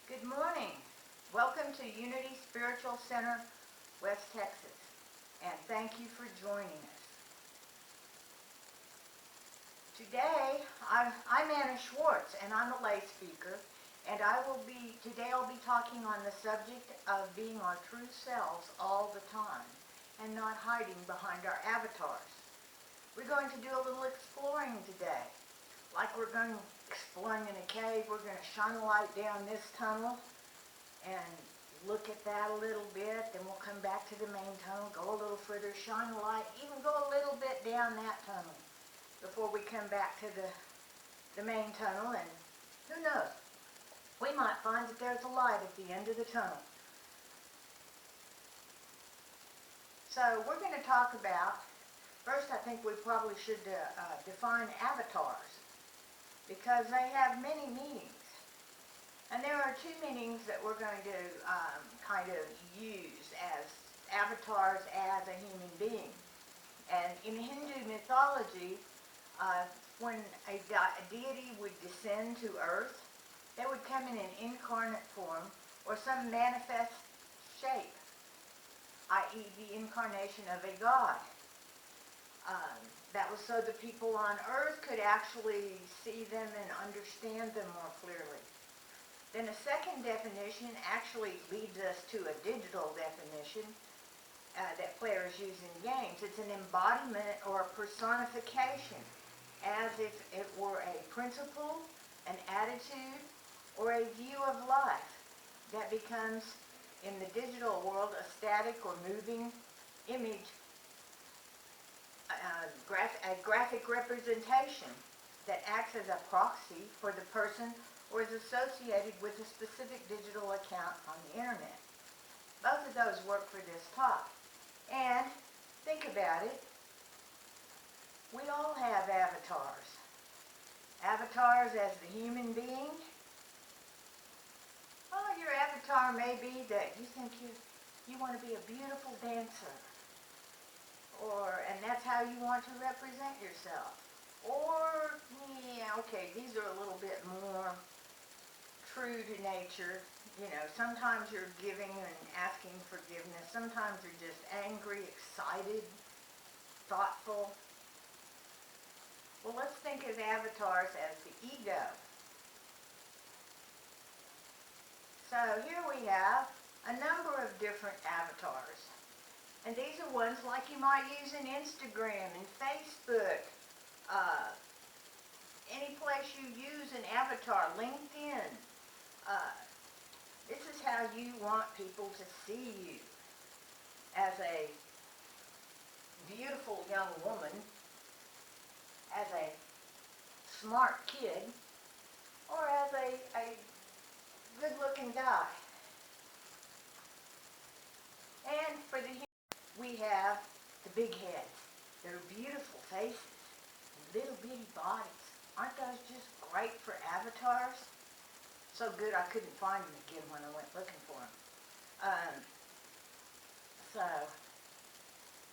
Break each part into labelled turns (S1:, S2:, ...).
S1: Good morning. Welcome to Unity Spiritual Center, West Texas, and thank you for joining us. Today, I'm Anna Schwartz, and I'm a lay speaker, and today I'll be talking on the subject of being our true selves all the time and not hiding behind our avatars. We're going to do a little exploring today. Like we're going exploring in a cave, we're going to shine a light down this tunnel and look at that a little bit, then we'll come back to the main tunnel, go a little further, shine a light, even go a little bit down that tunnel before we come back to the main tunnel, and who knows, we might find that there's a light at the end of the tunnel. So we're going to talk about, first I think we probably should define avatars, because they have many meanings. And there are two meanings that we're going to kind of use as avatars as a human being. And in Hindu mythology, when a deity would descend to earth, they would come in an incarnate form or some manifest shape, i.e. the incarnation of a god. That was so the people on earth could actually see them and understand them more clearly. Then a second definition actually leads us to a digital definition that players use in games. It's an embodiment or a personification, as if it were a principle, an attitude, or a view of life that becomes, in the digital world, a static or moving image, a graphic representation that acts as a proxy for the person or is associated with a specific digital account on the internet. Both of those work for this talk. And think about it, we all have avatars. Avatars as the human being. Oh, your avatar may be that you think you want to be a beautiful dancer. And that's how you want to represent yourself. Or, yeah, okay, these are a little bit more true to nature. You know, sometimes you're giving and asking forgiveness. Sometimes you're just angry, excited, thoughtful. Well, let's think of avatars as the ego. So here we have a number of different avatars. And these are ones like you might use in Instagram and Facebook. Any place you use an avatar, LinkedIn. This is how you want people to see you. As a beautiful young woman, as a smart kid, or as a good-looking guy. And for the we have the big heads. They're beautiful faces, little bitty bodies. Aren't those just great for avatars? So good I couldn't find them again when I went looking for them. So,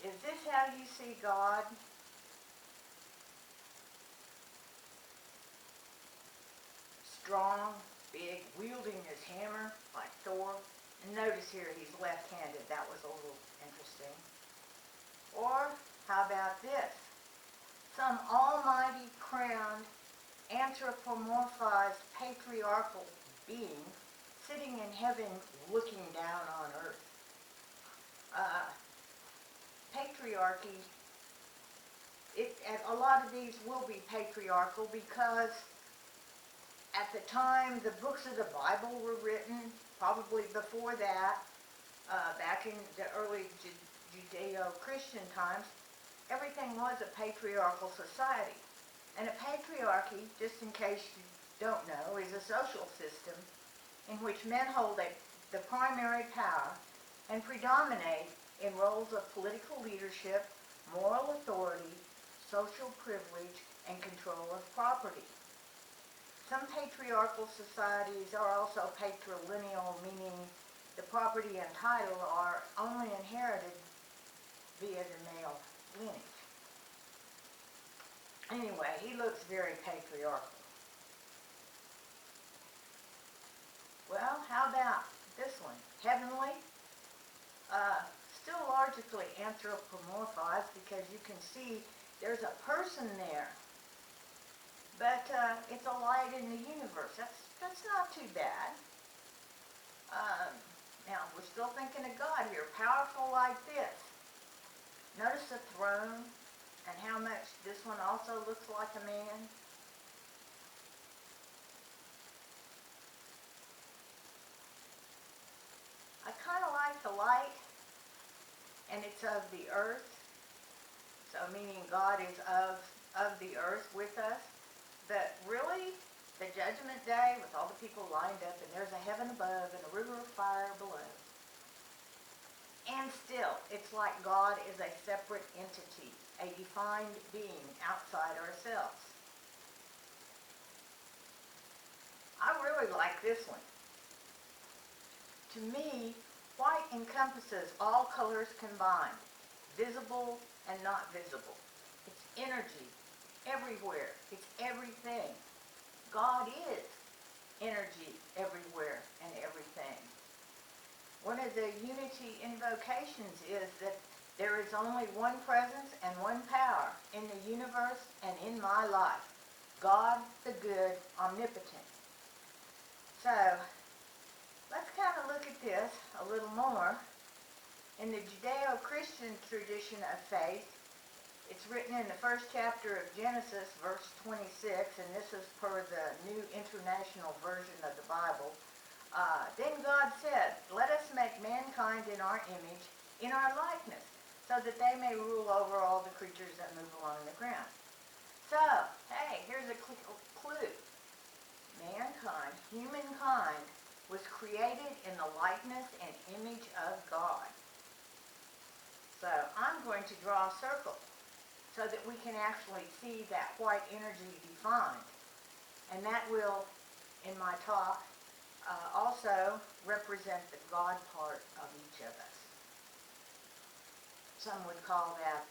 S1: is this how you see God? Strong, big, wielding his hammer like Thor. And notice here he's left-handed. That was a little interesting. Or how about this? Some almighty crowned anthropomorphized patriarchal being sitting in heaven looking down on earth. Patriarchy, a lot of these will be patriarchal because at the time the books of the Bible were written, probably before that, back in the early Judeo-Christian times, everything was a patriarchal society. And a patriarchy, just in case you don't know, is a social system in which men hold the primary power and predominate in roles of political leadership, moral authority, social privilege, and control of property. Some patriarchal societies are also patrilineal, meaning the property and title are only inherited via the male lineage. Anyway, he looks very patriarchal. Well, heavenly, still largely anthropomorphized because you can see there's a person there. But it's a light in the universe. That's not too bad. Now, we're still thinking of God here, powerful like this. Notice the throne and how much this one also looks like a man. I kind of like the light, and it's of the earth. So meaning God is of the earth with us. But really, the judgment day with all the people lined up, and there's a heaven above and a river of fire below. And still, it's like God is a separate entity, a defined being outside ourselves. I really like this one. To me, white encompasses all colors combined, visible and not visible. It's energy everywhere. It's everything. God is energy everywhere and everything. One of the unity invocations is that there is only one presence and one power in the universe and in my life. God, the good, omnipotent. So, let's kind of look at this a little more. In the Judeo-Christian tradition of faith, it's written in the first chapter of Genesis, verse 26, and this is per the New International Version of the Bible. Then God said, "Let us make mankind in our image, in our likeness, so that they may rule over all the creatures that move along the ground." So, hey, here's a clue. Mankind, humankind, was created in the likeness and image of God. So I'm going to draw a circle so that we can actually see that white energy defined. And that will, in my talk, also represent the God part of each of us. Some would call that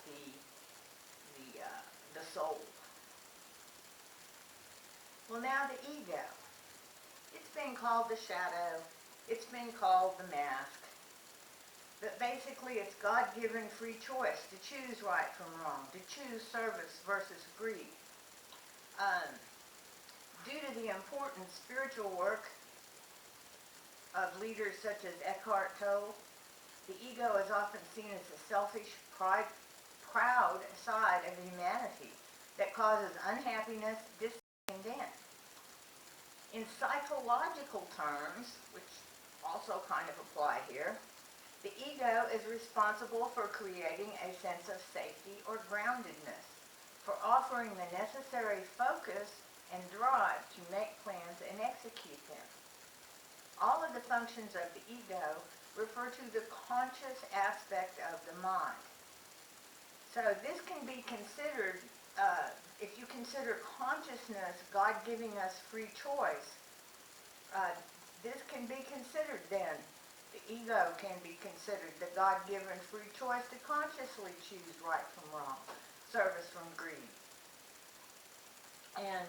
S1: the soul. Well, now the ego. It's been called the shadow. It's been called the mask. But basically, it's God-given free choice to choose right from wrong, to choose service versus greed. Due to the important spiritual work of leaders such as Eckhart Tolle, the ego is often seen as a selfish, proud side of humanity that causes unhappiness, discontent. In psychological terms, which also kind of apply here, the ego is responsible for creating a sense of safety or groundedness, for offering the necessary focus and drive to make plans and execute them. All of the functions of the ego refer to the conscious aspect of the mind. So this can be considered, if you consider consciousness God giving us free choice, this can be considered then. The ego can be considered the God-given free choice to consciously choose right from wrong, service from greed. And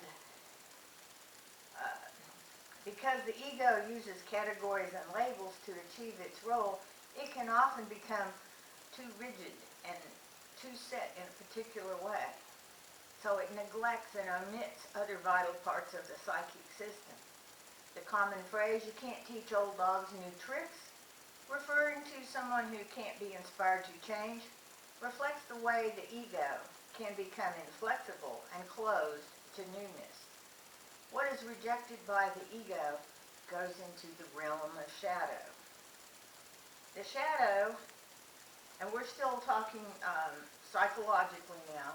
S1: because the ego uses categories and labels to achieve its role, it can often become too rigid and too set in a particular way. So it neglects and omits other vital parts of the psychic system. The common phrase, "you can't teach old dogs new tricks," referring to someone who can't be inspired to change, reflects the way the ego can become inflexible and closed to newness. What is rejected by the ego goes into the realm of shadow. The shadow, and we're still talking psychologically now,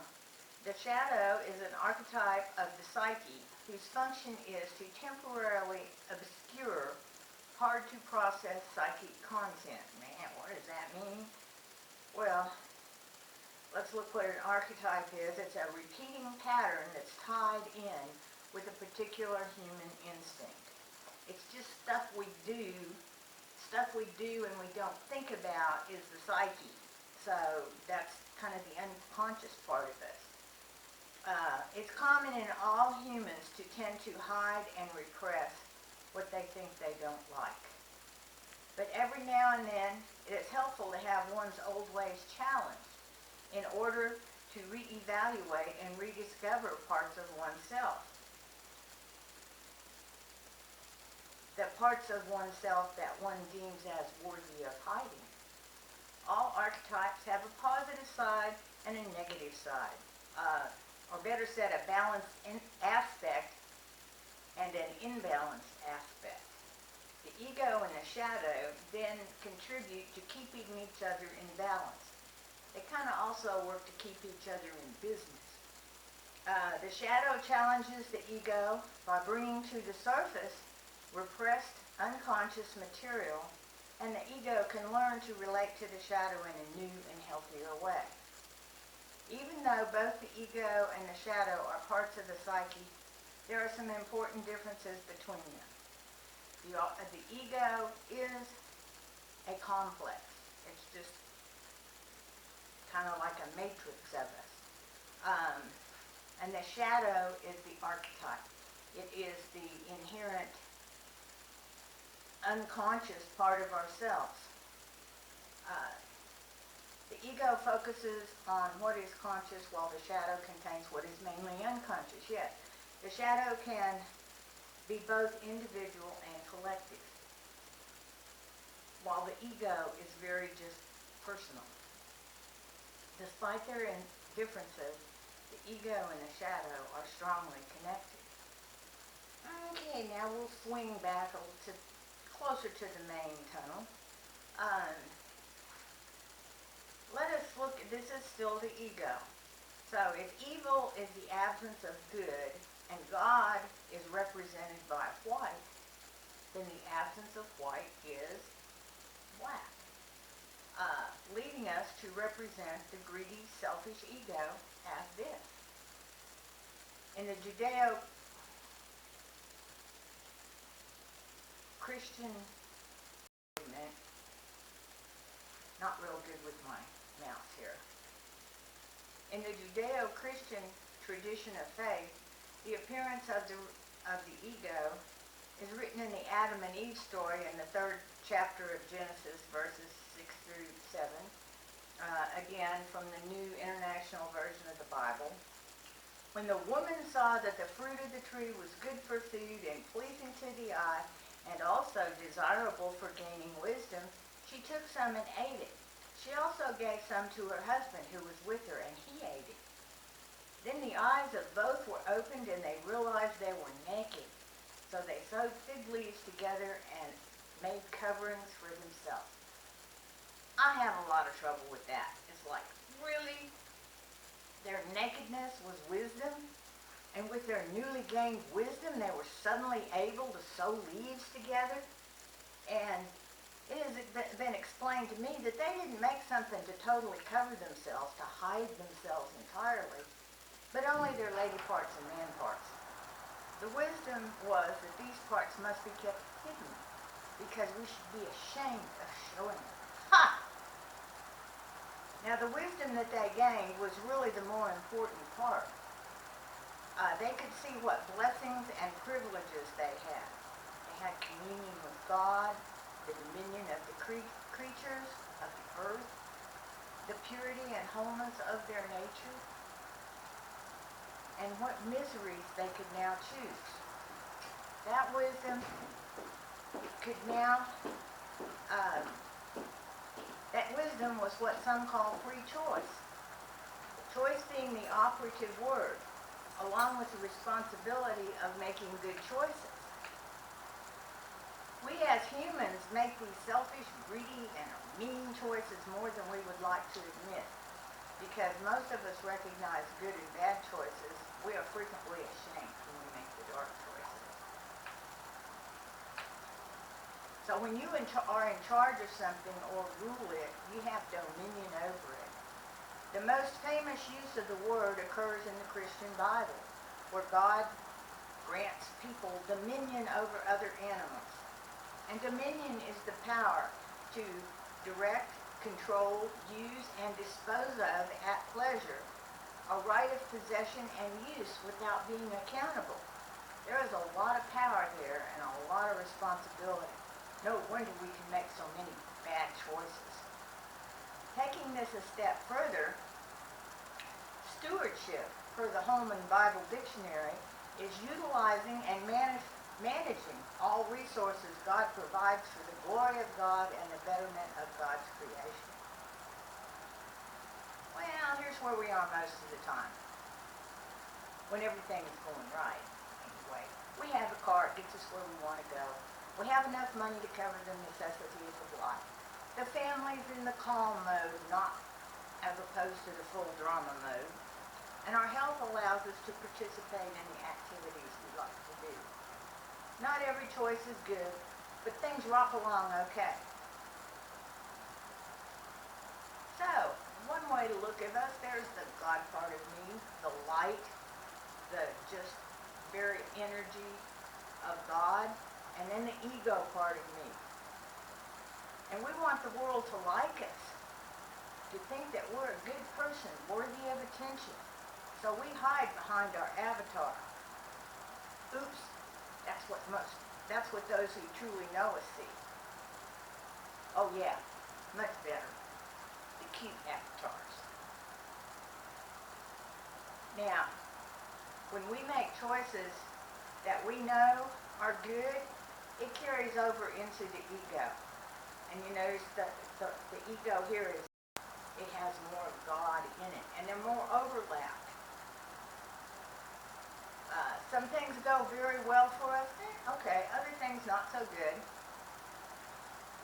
S1: the shadow is an archetype of the psyche whose function is to temporarily obscure hard-to-process psychic content. Man, what does that mean? Well, let's look what an archetype is. It's a repeating pattern that's tied in with a particular human instinct. It's just stuff we do and we don't think about is the psyche. So that's kind of the unconscious part of us. It's common in all humans to tend to hide and repress what they think they don't like. But every now and then, it is helpful to have one's old ways challenged in order to reevaluate and rediscover parts of oneself. The parts of oneself that one deems as worthy of hiding. All archetypes have a positive side and a negative side, or better said, a balanced aspect and an imbalanced aspect. The ego and the shadow then contribute to keeping each other in balance. They kind of also work to keep each other in business. The shadow challenges the ego by bringing to the surface repressed, unconscious material, and the ego can learn to relate to the shadow in a new and healthier way. Even though both the ego and the shadow are parts of the psyche, there are some important differences between them. The ego is a complex. It's just kind of like a matrix of us. And the shadow is the archetype. It is the inherent unconscious part of ourselves. The ego focuses on what is conscious while the shadow contains what is mainly unconscious. Yes, the shadow can be both individual and collective, while the ego is very just personal. Despite their differences, the ego and the shadow are strongly connected. Okay, now we'll swing back a little closer to the main tunnel. Let us look, this is still the ego. So if evil is the absence of good and God is represented by white, then the absence of white is black, leading us to represent the greedy, selfish ego as this. In the Judeo-Christian movement, not real good with my mouse here. In the Judeo-Christian tradition of faith, the appearance of the ego is written in the Adam and Eve story in the 3rd chapter of Genesis, verses 6 through 7. Again, from the New International Version of the Bible. When the woman saw that the fruit of the tree was good for food and pleasing to the eye, and also desirable for gaining wisdom, she took some and ate it. She also gave some to her husband who was with her, and he ate it. Then the eyes of both were opened, and they realized they were naked. So they sewed fig leaves together and made coverings for themselves. I have a lot of trouble with that. It's like, really? Their nakedness was wisdom? And with their newly gained wisdom, they were suddenly able to sew leaves together? And it has been explained to me that they didn't make something to totally cover themselves, to hide themselves entirely, but only their lady parts and man parts. The wisdom was that these parts must be kept hidden, because we should be ashamed of showing them. Ha! Now the wisdom that they gained was really the more important part. They could see what blessings and privileges they had. They had communion with God, the dominion of the creatures of the earth, the purity and wholeness of their nature, and what miseries they could now choose. That wisdom could now, that wisdom was what some call free choice. Choice being the operative word, along with the responsibility of making good choices. We as humans make these selfish, greedy, and mean choices more than we would like to admit. Because most of us recognize good and bad choices, we are frequently ashamed when we make the dark choices. So when you are in charge of something or rule it, you have dominion over it. The most famous use of the word occurs in the Christian Bible, where God grants people dominion over other animals. And dominion is the power to direct, control, use, and dispose of at pleasure, a right of possession and use without being accountable. There is a lot of power there and a lot of responsibility. No wonder we can make so many bad choices. Taking this a step further, stewardship, per the Holman Bible Dictionary, is utilizing and managing all resources God provides for the glory of God and the betterment of God's creation. Well, here's where we are most of the time, when everything is going right. Anyway, we have a car, it gets us where we want to go. We have enough money to cover the necessities of life. The family's in the calm mode, not as opposed to the full drama mode. And our health allows us to participate in the activities we like to do. Not every choice is good, but things rock along okay. So, one way to look at us, there's the God part of me, the light, the just very energy of God, and then the ego part of me. And we want the world to like us, to think that we're a good person, worthy of attention. So we hide behind our avatar. Oops, that's what those who truly know us see. Oh yeah, much better. The cute avatars. Now, when we make choices that we know are good, it carries over into the ego. And you notice that the ego here it has more of God in it, and they're more overlapped. Some things go very well for us, okay, other things not so good.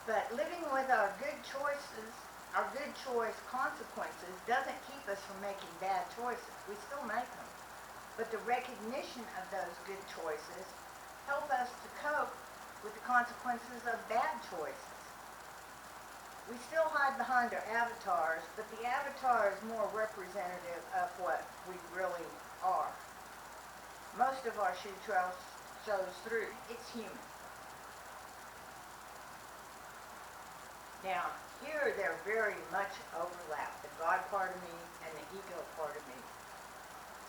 S1: But living with our good choices, our good choice consequences doesn't keep us from making bad choices. We still make them. But the recognition of those good choices help us to cope with the consequences of bad choices. We still hide behind our avatars, but the avatar is more representative of what we really are. Most of our shoe trail shows through. It's human. Now, here they're very much overlapped, the God part of me and the ego part of me.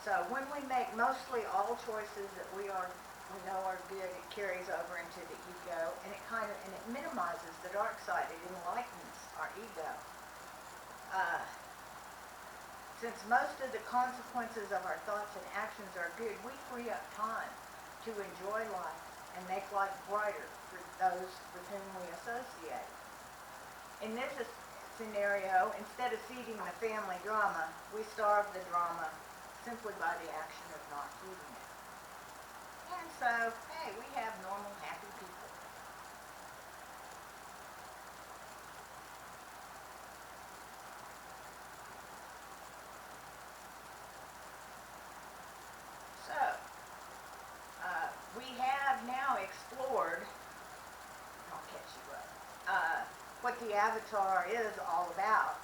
S1: So when we make mostly all choices that we know are good, it carries over into the ego, and it minimizes the dark side. It enlightens our ego. Since most of the consequences of our thoughts and actions are good, we free up time to enjoy life and make life brighter for those with whom we associate. In this scenario, instead of feeding the family drama, we starve the drama simply by the action of not feeding it. And so, hey, we have normal, happy people. So, we have now explored, I'll catch you up, what the avatar is all about,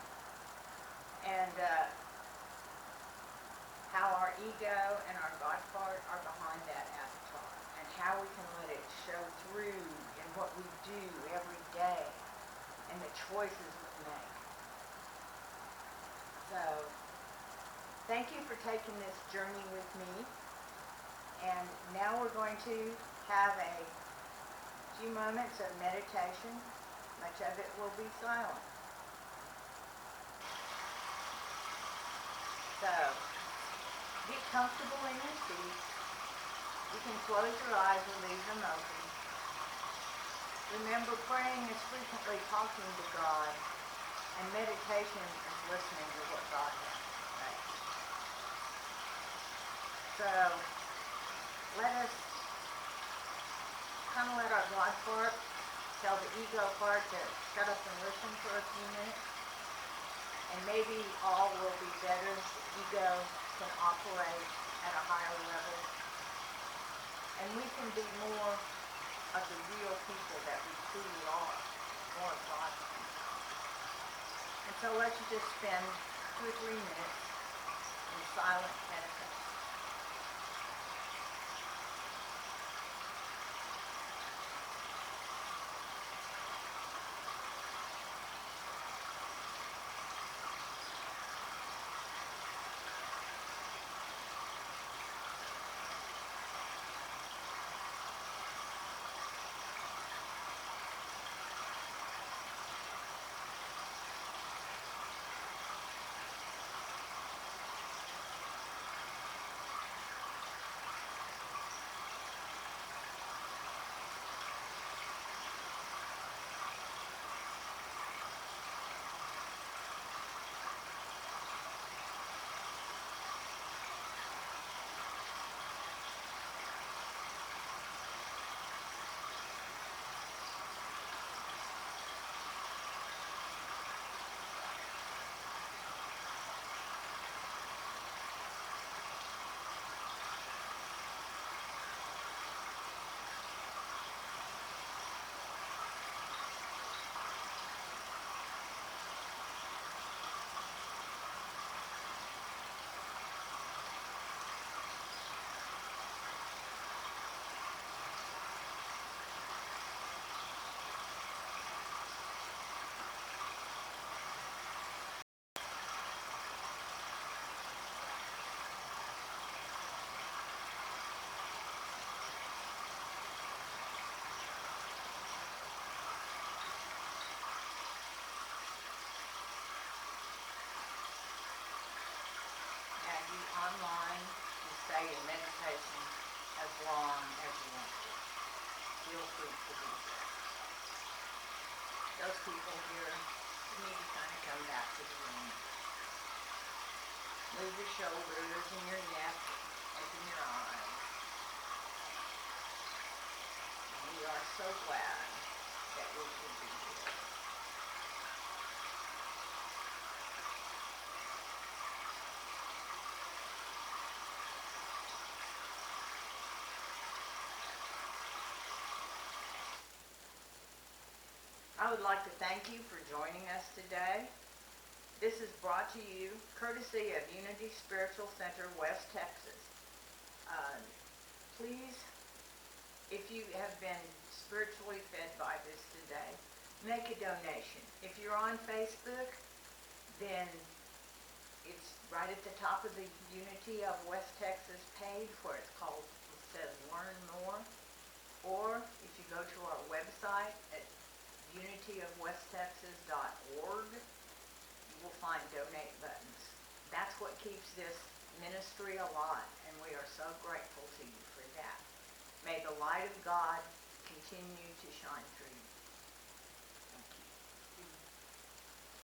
S1: and how our ego and our God part are behind that avatar, and how we can let it show through in what we do every day, and the choices we make. So, thank you for taking this journey with me. And now we're going to have a few moments of meditation. Much of it will be silent. So, get comfortable in your seat. You can close your eyes or leave them open. Remember, praying is frequently talking to God, and meditation is listening to what God has to say. So, let us kind of let our God part tell the ego part to shut up and listen for a few minutes. And maybe all will be better. The ego can operate at a higher level. And we can be more of the real people that we truly are. More of God's people. And so let's just spend 2 or 3 minutes in silent meditation. feel free to do that. Those people here, you need to kind of come back to the room. Move your shoulders and your neck, open your eyes. And we are so glad that we could be here. I would like to thank you for joining us today. This is brought to you courtesy of Unity Spiritual Center, West Texas. Please, if you have been spiritually fed by this today, make a donation. If you're on Facebook, then it's right at the top of the Unity of West Texas page where it says Learn More. Or if you go to our website at unityofwesttexas.org, you will find donate buttons. That's what keeps this ministry alive, and we are so grateful to you for that. May the light of God continue to shine through you.